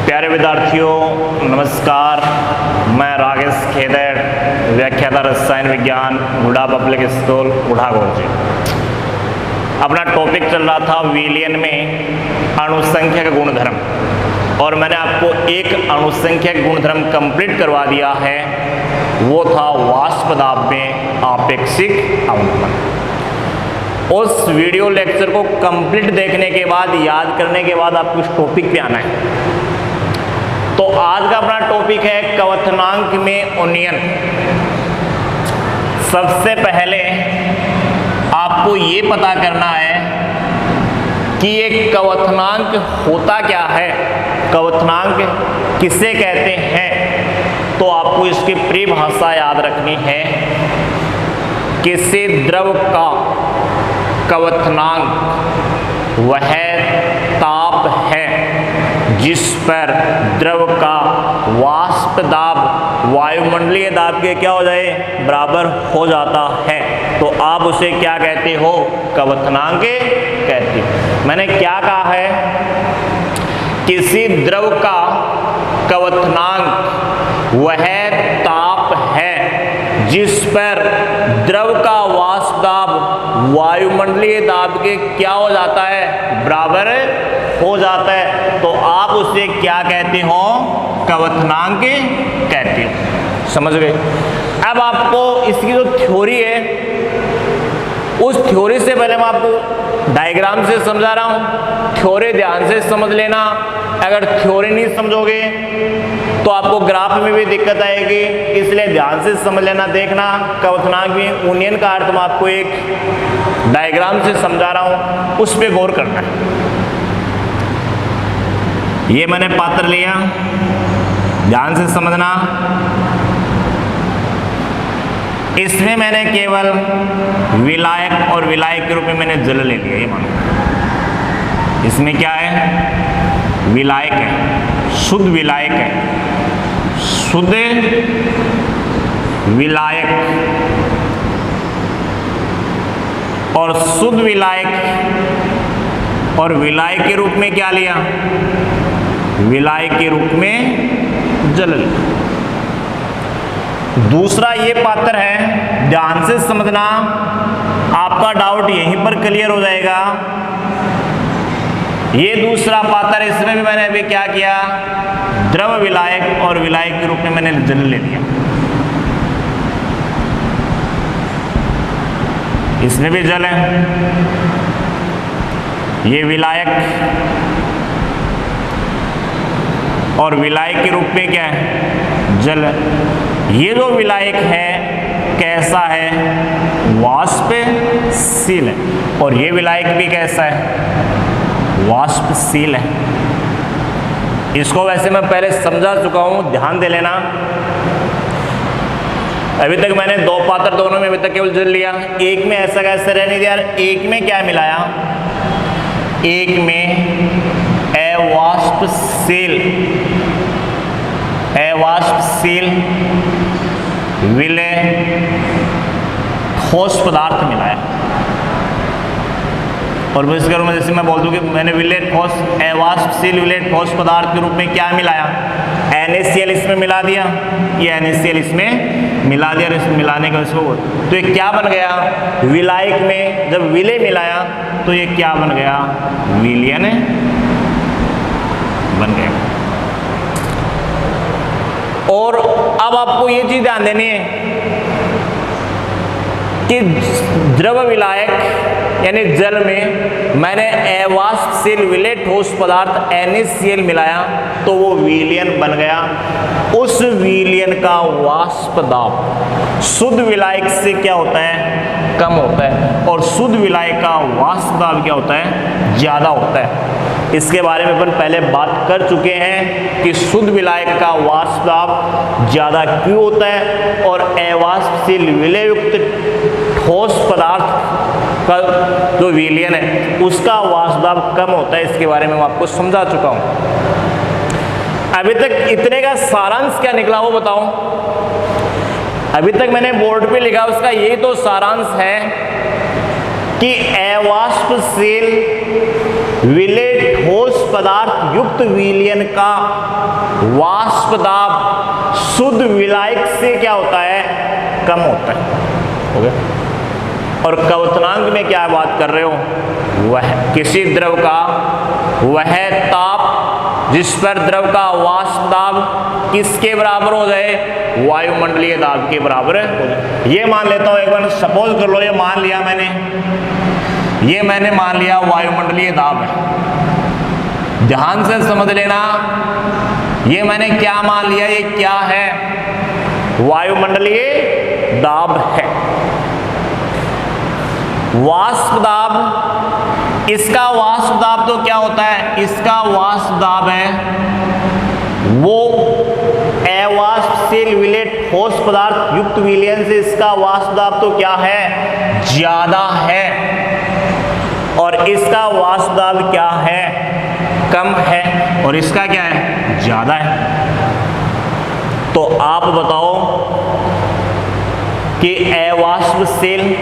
प्यारे विद्यार्थियों नमस्कार। मैं राकेश खेदड़, व्याख्याता रसायन विज्ञान, हुडा पब्लिक स्कूल, उठागोर जी। अपना टॉपिक चल रहा था विलयन में अणुसंख्यक गुणधर्म, और मैंने आपको एक अणुसंख्यक गुणधर्म कंप्लीट करवा दिया है, वो था वाष्प दाब में आपेक्षिक अवनमन। उस वीडियो लेक्चर को कंप्लीट देखने के बाद, याद करने के बाद आपको इस टॉपिक पे आना है। तो आज का अपना टॉपिक है क्वथनांक में उन्नयन। सबसे पहले आपको ये पता करना है कि एक क्वथनांक होता क्या है, क्वथनांक किसे कहते हैं। तो आपको इसकी परिभाषा याद रखनी है। किसी द्रव का क्वथनांक वह ताप है जिस पर द्रव का वाष्प दाब वायुमंडलीय दाब के क्या हो जाए, बराबर हो जाता है। तो आप उसे क्या कहते हो, क्वथनांक कहते हो। मैंने क्या कहा है, किसी द्रव का क्वथनांक वह ताप है जिस पर द्रव का वाष्प दाब वायुमंडलीय दाब के क्या हो जाता है, बराबर हो जाता है। तो आप उसे क्या कहते हो, क्वथनांक कहते हो। समझ गए। अब आपको इसकी जो थ्योरी है, उस थ्योरी से पहले मैं आपको डायग्राम से समझा रहा हूं। थ्योरी ध्यान से समझ लेना। अगर थ्योरी नहीं समझोगे तो आपको ग्राफ में भी दिक्कत आएगी, इसलिए ध्यान से समझ लेना। देखना, क्वथनांक में उन्नयन का अर्थ मैं आपको एक डायग्राम से समझा रहा हूं, उस पर गौर करना है। ये मैंने पात्र लिया, ध्यान से समझना। इसमें मैंने केवल विलायक और विलायक के रूप में मैंने जल ले लिया। ये मानो इसमें क्या है, विलायक है, शुद्ध विलायक है, शुद्ध विलायक। और शुद्ध विलायक और विलायक के रूप में क्या लिया, विलायक के रूप में जल लिया। दूसरा ये पात्र है, ध्यान से समझना, आपका डाउट यहीं पर क्लियर हो जाएगा। ये दूसरा पात्र, इसमें भी मैंने अभी क्या किया, द्रव विलायक और विलायक के रूप में मैंने जल ले लिया। इसमें भी जल है, ये विलायक और विलायक के रूप में क्या है, जल। ये जो विलायक है कैसा है, वाष्पशील है, और ये विलायक भी कैसा है, वाष्पशील है। इसको वैसे मैं पहले समझा चुका हूं, ध्यान दे लेना। अभी तक मैंने दो पात्र, दोनों में अभी तक केवल जल लिया। एक में ऐसा कैसे रहने दिया, एक में क्या मिलाया, एक में अवाष्पशील विलय ठोस पदार्थ मिलाया। और मैं इसके रूप में जैसे मैं बोल दूं कि मैंने विलय ठोस, अवाष्पशील विलय ठोस पदार्थ के रूप में क्या मिलाया, NaCl इसमें मिला दिया, ये NaCl इसमें मिला दिया। इसमें मिलाने का इसको तो ये क्या बन गया, विलायक में जब विलय मिलाया तो ये क्या बन गया, विलयन बन गया। और अब आपको ये चीज ध्यान देनी है कि द्रव विलायक यानी जल में मैंने अवाष्पशील विलय ठोस पदार्थ NaCl मिलाया तो वो विलयन बन गया। उस विलयन का वाष्प दाब शुद्ध विलायक से क्या होता है, कम होता है, और शुद्ध विलायक का वाष्प दाब क्या होता है, ज्यादा होता है। इसके बारे में अपन पहले बात कर चुके हैं कि शुद्ध विलायक का वाष्प दाब ज्यादा क्यों होता है और अवाष्पशील विलययुक्त ठोस पदार्थ का जो विलयन है उसका वाष्प दाब कम होता है। इसके बारे में मैं आपको समझा चुका हूं। अभी तक इतने का सारांश क्या निकला वो बताओ। अभी तक मैंने बोर्ड पे लिखा, उसका यही तो सारांश है कि अवाष्पशील विलय ठोस पदार्थ युक्त विलयन का वाष्प दाब शुद्ध विलायक से क्या होता है, कम होता है। हो गया। और क्वथनांक में क्या बात कर रहे हो, वह किसी द्रव का वह ताप जिस पर द्रव का वाष्प दाब किसके बराबर हो जाए, वायुमंडलीय दाब के बराबर हो जाए। ये मान लेता हूं, एक बार सपोज कर लो, ये मान लिया मैंने मान लिया वायुमंडलीय दाब है। ध्यान से समझ लेना, ये मैंने क्या मान लिया, ये क्या है, वायुमंडलीय दाब है। वाष्प दाब, इसका वाष्प दाब तो क्या होता है, इसका वाष्प दाब है वो अवाष्पशील विलेट ठोस पदार्थ युक्त विलयन से इसका वाष्प दाब तो क्या है, ज्यादा है, और इसका वाष्प दाब क्या है, कम है, और इसका क्या है, ज्यादा है। तो आप बताओ कि अवाष्पशील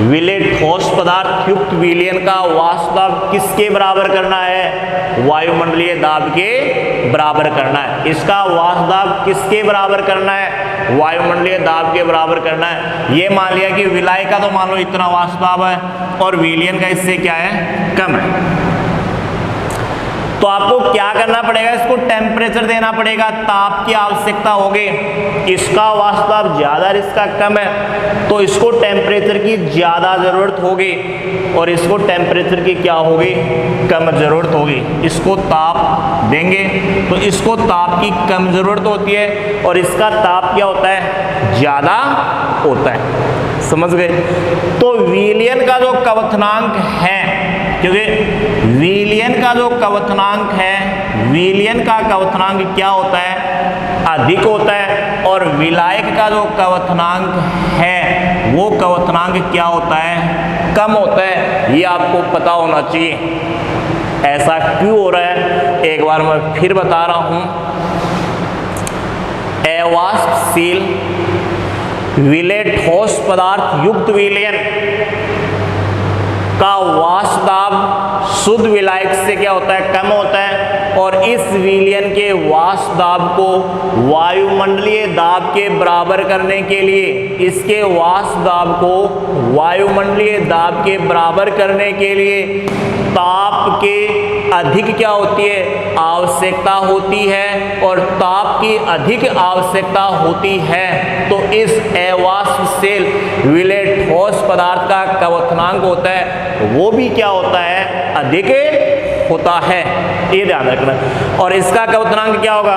विलेट ठोस पदार्थ युक्त विलयन का वाष्प दाब किसके बराबर करना है, वायुमंडलीय दाब के बराबर करना है। इसका वाष्प दाब किसके बराबर करना है, वायुमंडलीय दाब के बराबर करना है। ये मान लिया कि विलायक का तो मान लो इतना वाष्प दाब है और विलयन का इससे क्या है, कम है। तो आपको क्या करना पड़ेगा, इसको टेम्परेचर देना पड़ेगा, ताप की आवश्यकता होगी। इसका वाष्प दाब ज्यादा और इसका कम है, तो इसको टेम्परेचर की ज्यादा जरूरत होगी और इसको टेम्परेचर की क्या होगी, कम जरूरत होगी। इसको ताप देंगे तो इसको ताप की कम जरूरत होती है और इसका ताप क्या होता है, ज्यादा होता है। समझ गए। तो विलयन का जो क्वथनांक है, क्योंकि विलयन का जो क्वथनांक है, विलयन का क्वथनांक क्या होता है, अधिक होता है, और विलायक का जो क्वथनांक है वो क्वथनांक क्या होता है, कम होता है। ये आपको पता होना चाहिए। ऐसा क्यों हो रहा है, एक बार मैं फिर बता रहा हूं। अवाष्पशील विलेट ठोस पदार्थ युक्त विलयन का वाष्प दाब शुद्ध विलायक से क्या होता है, कम होता है, और इस विलयन के वाष्प दाब को वायुमंडलीय दाब के बराबर करने के लिए, इसके वाष्प दाब को वायुमंडलीय दाब के बराबर करने के लिए ताप के अधिक क्या होती है, आवश्यकता होती है, और ताप की अधिक आवश्यकता होती है तो इस अवाष्पशील विलेट ठोस पदार्थ का क्वथनांक होता है वो भी क्या होता है, अधिक होता है। ये ध्यान रखना। और इसका क्वथनांक क्या होगा,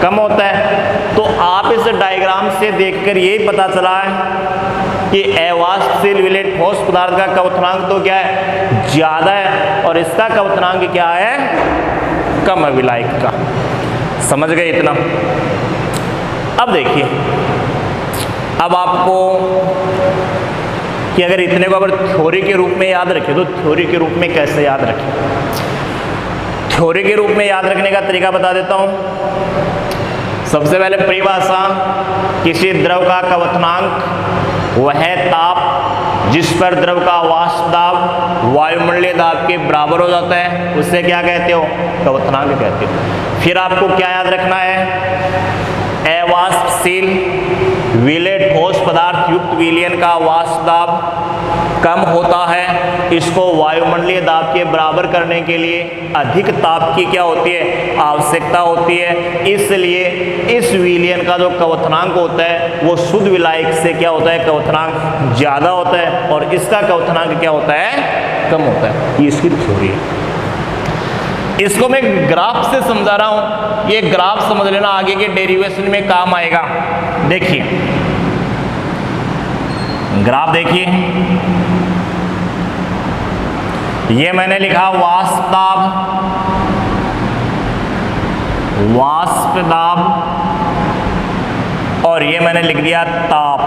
कम होता है। तो आप इस डायग्राम से देखकर यही पता चला है कि अवाष्पशील विलेट ठोस पदार्थ का क्वथनांक तो क्या है, ज्यादा है, और इसका क्वथनांक क्या है, कम है विलायक का। समझ गए इतना। अब देखिए, अब आपको कि अगर इतने को अगर थ्योरी के रूप में याद रखें तो थ्योरी के रूप में कैसे याद रखें। थ्योरी के रूप में याद रखने का तरीका बता देता हूं। सबसे पहले परिभाषा, किसी द्रव का क्वथनांक वह ताप जिस पर द्रव का वाष्प दाब वायुमंडलीय दाब के बराबर हो जाता है, उससे क्या कहते हो, क्वथनांक कहते हो। फिर आपको क्या याद रखना है, अवाष्पशील विलेट ठोस पदार्थ युक्त विलयन का वाष्प दाब कम होता है, इसको वायुमंडलीय दाब के बराबर करने के लिए अधिक ताप की क्या होती है, आवश्यकता होती है। इसलिए इस विलयन का जो क्वथनांक होता है वो शुद्ध विलायक से क्या होता है, क्वथनांक ज्यादा होता है, और इसका क्वथनांक क्या होता है, कम होता है। ये इसकी थ्योरी है। इसको मैं ग्राफ से समझा रहा हूं, ये ग्राफ समझ लेना, आगे के डेरिवेशन में काम आएगा। देखिए ग्राफ देखिए, ये मैंने लिखा वाष्प दाब, और ये मैंने लिख दिया ताप।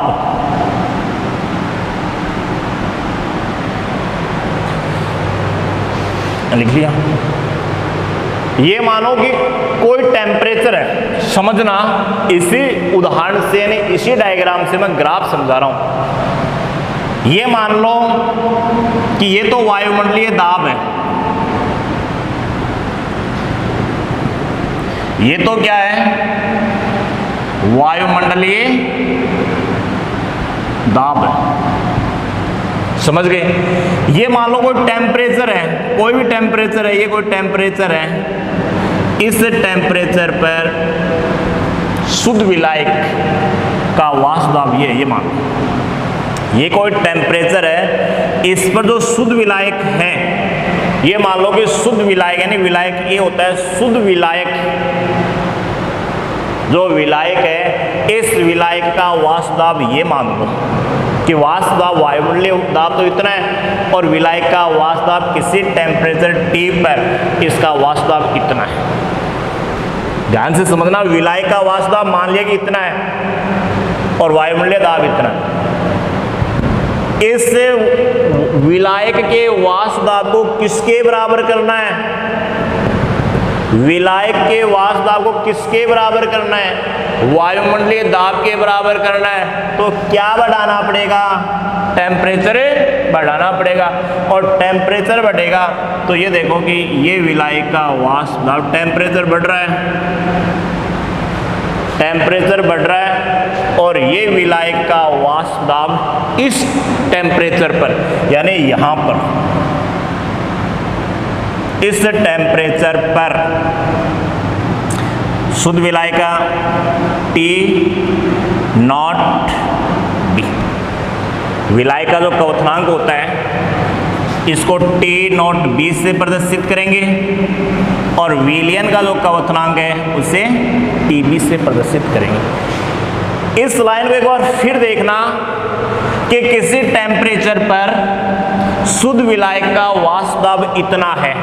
लिख दिया। ये मानो कि कोई टेम्परेचर है, समझना, इसी उदाहरण से यानी इसी डायग्राम से मैं ग्राफ समझा रहा हूं। ये मान लो कि ये तो वायुमंडलीय दाब है, ये तो क्या है, वायुमंडलीय दाब है। समझ गए? ये मान लो कोई टेम्परेचर है, कोई भी टेम्परेचर है, ये कोई टेम्परेचर है, इस टेम्परेचर पर शुद्ध विलायक का वाष्प दाब ये मान लो, ये कोई टेम्परेचर है, इस पर जो शुद्ध विलायक है, ये मान लो कि शुद्ध विलायक, यानी विलायक ये होता है शुद्ध विलायक, जो विलायक है इस विलायक का वाष्प दाब ये मान लो कि वाष्प दाब वायुमंडलीय दाब तो इतना है और विलायक का वाष्प दाब किसी टेम्परेचर T पर इसका वाष्प दाब इतना है। ध्यान से समझना, विलायक का वाष्प दाब मान लिया कि इतना है और वायुमंडलीय दाब इतना है। इस विलायक के वाष्प दाब को किसके बराबर करना है? विलायक के वाष्प दाब को किसके बराबर करना है? वायुमंडलीय दाब के बराबर करना है। तो क्या बढ़ाना पड़ेगा? टेम्परेचर बढ़ाना पड़ेगा, और टेम्परेचर बढ़ेगा तो ये देखो कि ये विलायक का वाष्प दाब, टेम्परेचर बढ़ रहा है, टेम्परेचर बढ़ रहा है, और ये विलायक का वाष्प दाब इस टेम्परेचर पर, यानी यहां पर इस टेम्परेचर पर शुद्ध विलायक का T नॉट B, विलायक का जो क्वथनांक होता है इसको T नॉट B से प्रदर्शित करेंगे, और विलयन का जो क्वथनांक है उसे TB से प्रदर्शित करेंगे। इस लाइन को एक बार फिर देखना कि किसी टेम्परेचर पर शुद्ध विलायक का वाष्प दाब इतना है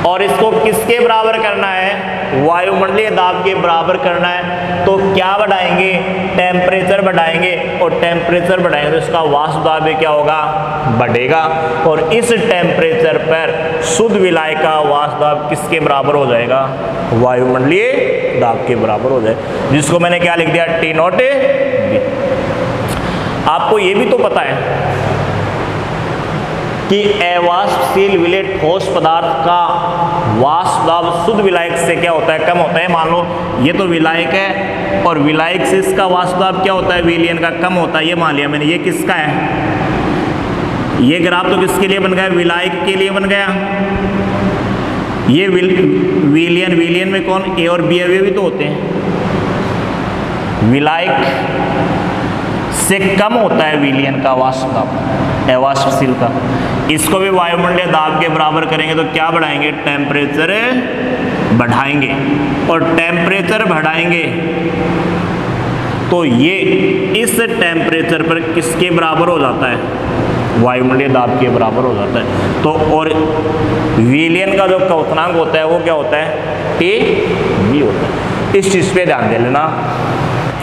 और इसको किसके बराबर करना है? वायुमंडलीय दाब के बराबर करना है। तो क्या बढ़ाएंगे? टेम्परेचर बढ़ाएंगे, और टेम्परेचर बढ़ाएंगे तो इसका वाष्प दाब भी क्या होगा? बढ़ेगा, और इस टेम्परेचर पर शुद्ध विलायक का वाष्प दाब किसके बराबर हो जाएगा? वायुमंडलीय दाब के बराबर हो जाएगा, जिसको मैंने क्या लिख दिया? T not B। आपको ये भी तो पता है कि अवाष्पशील विलेय ठोस पदार्थ का वाष्प दाब शुद्ध विलायक से क्या होता है? कम होता है। मान लो ये तो विलायक है और विलायक से इसका वाष्प दाब क्या होता है? विलयन का कम होता है। ये मान लिया मैंने। ये किसका है? ये ग्राफ तो किसके लिए बन गया? विलायक के लिए बन गया। ये विलयन, विलयन में कौन? A और B अवयवी तो होते हैं। विलायक से कम होता है विलयन का वाष्प दाब, अवाष्पशील का। इसको भी वायुमंडलीय दाब के बराबर करेंगे तो क्या बढ़ाएंगे? टेम्परेचर बढ़ाएंगे, और टेम्परेचर बढ़ाएंगे तो ये इस टेम्परेचर पर किसके बराबर हो जाता है? वायुमंडलीय दाब के बराबर हो जाता है। तो और विलयन का जो क्वथनांक होता है वो क्या होता है? TB होता है। इस चीज पे ध्यान दे लेना।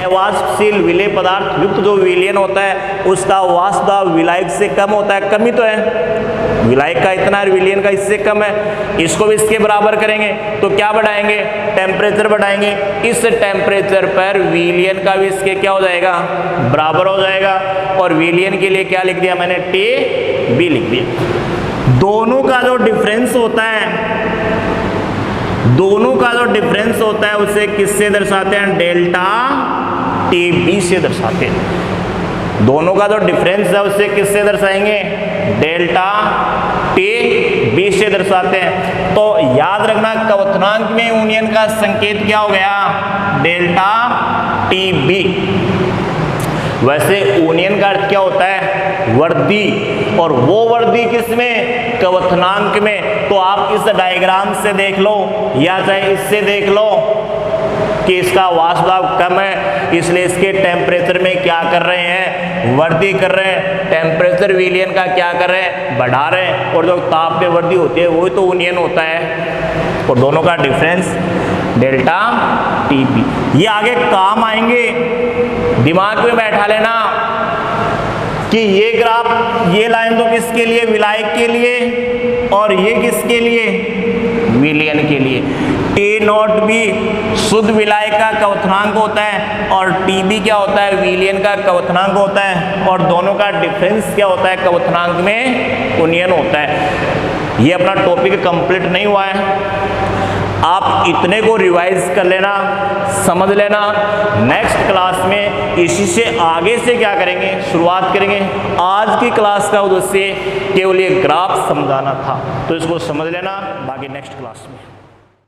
अवाष्पशील विलेय पदार्थ युक्त जो विलयन होता है उसका वाष्प दाब विलायक से कम होता है। कम ही तो है, विलायक का इतना है, विलयन का इससे कम है। इसको भी इसके बराबर करेंगे तो क्या बढ़ाएंगे? टेम्परेचर बढ़ाएंगे। इस टेम्परेचर पर विलयन का भी इसके क्या हो जाएगा? बराबर हो जाएगा। और विलयन के लिए क्या लिख दिया मैंने? TB लिख दिया। दोनों का जो डिफरेंस होता है, दोनों का जो डिफरेंस होता है उसे किससे दर्शाते हैं? डेल्टा TB से दर्शाते हैं। दोनों का जो डिफरेंस है उसे किससे दर्शाएंगे? डेल्टा TB से दर्शाते हैं। तो याद रखना क्वथनांक में यूनियन का संकेत क्या हो गया? Delta TB। वैसे यूनियन का अर्थ क्या होता है? वृद्धि, और वो वृद्धि किसमें? क्वथनांक में। तो आप इस डायग्राम से देख लो या चाहे इससे देख लो कि इसका वाष्प दाब कम है, इसलिए इसके टेम्परेचर में क्या कर रहे हैं? वृद्धि कर रहे हैं। टेम्परेचर विलयन का क्या कर रहे हैं? बढ़ा रहे हैं। और जो ताप में वृद्धि होती है वही तो यूनियन होता है, और दोनों का डिफरेंस डेल्टा TB। ये आगे काम आएंगे, दिमाग में बैठा लेना कि ये ग्राफ, ये लाइन तो किसके लिए? विलायक के लिए, और ये किसके लिए? विलयन के लिए। T नॉट B शुद्ध विलायक का क्वथनांक होता है, और TB क्या होता है? विलयन का क्वथनांक होता है, और दोनों का डिफरेंस क्या होता है? क्वथनांक में यूनियन होता है। ये अपना टॉपिक कंप्लीट नहीं हुआ है। आप इतने को रिवाइज कर लेना, समझ लेना। नेक्स्ट क्लास में इसी से आगे से क्या करेंगे, शुरुआत करेंगे। आज की क्लास का उद्देश्य केवल ये ग्राफ समझाना था, तो इसको समझ लेना, बाकी नेक्स्ट क्लास में।